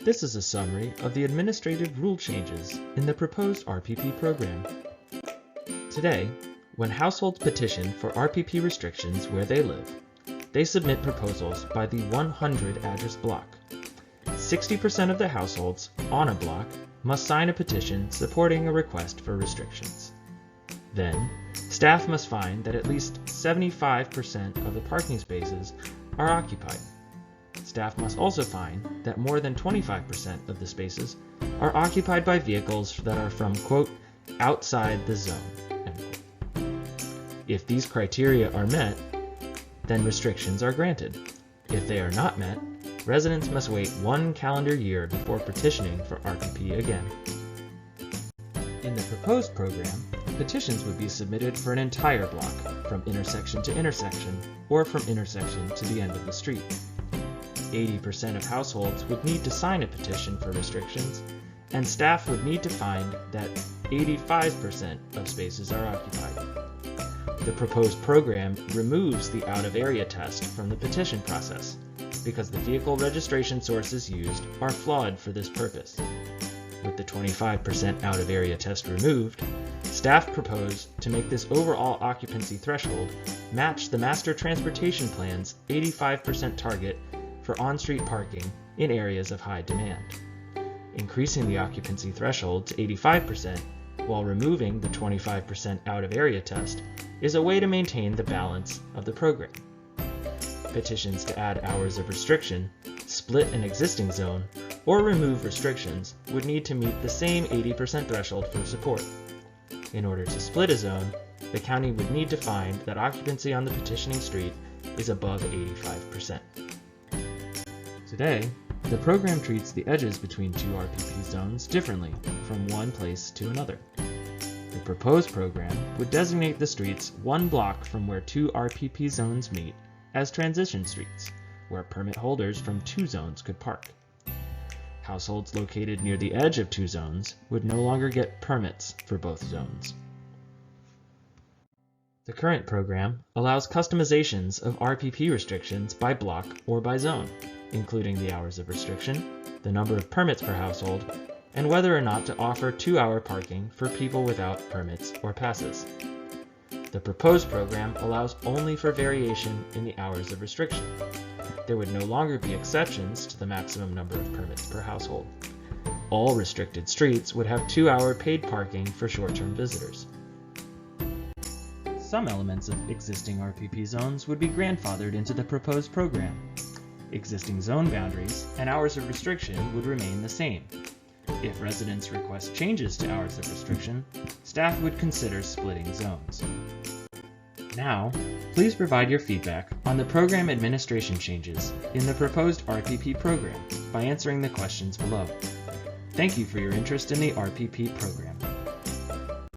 This is a summary of the administrative rule changes in the proposed RPP program. Today, when households petition for RPP restrictions where they live, they submit proposals by the 100 address block. 60% of the households on a block must sign a petition supporting a request for restrictions. Then, staff must find that at least 75% of the parking spaces are occupied. Staff must also find that more than 25% of the spaces are occupied by vehicles that are from, quote, outside the zone, end quote. If these criteria are met, then restrictions are granted. If they are not met, residents must wait 1 calendar year before petitioning for RPP again. In the proposed program, petitions would be submitted for an entire block, from intersection to intersection, or from intersection to the end of the street. 80% of households would need to sign a petition for restrictions, and staff would need to find that 85% of spaces are occupied. The proposed program removes the out-of-area test from the petition process, because the vehicle registration sources used are flawed for this purpose. With the 25% out-of-area test removed, staff propose to make this overall occupancy threshold match the Master Transportation Plan's 85% target for on-street parking in areas of high demand. Increasing the occupancy threshold to 85% while removing the 25% out-of-area test is a way to maintain the balance of the program. Petitions to add hours of restriction, split an existing zone, or remove restrictions would need to meet the same 80% threshold for support. In order to split a zone, the county would need to find that occupancy on the petitioning street is above 85%. Today, the program treats the edges between two RPP zones differently from one place to another. The proposed program would designate the streets 1 block from where 2 RPP zones meet as transition streets, where permit holders from 2 zones could park. Households located near the edge of 2 zones would no longer get permits for both zones. The current program allows customizations of RPP restrictions by block or by zone, including the hours of restriction, the number of permits per household, and whether or not to offer 2-hour parking for people without permits or passes. The proposed program allows only for variation in the hours of restriction. There would no longer be exceptions to the maximum number of permits per household. All restricted streets would have 2-hour paid parking for short-term visitors. Some elements of existing RPP zones would be grandfathered into the proposed program. Existing zone boundaries and hours of restriction would remain the same. If residents request changes to hours of restriction, staff would consider splitting zones. Now, please provide your feedback on the program administration changes in the proposed RPP program by answering the questions below. Thank you for your interest in the RPP program.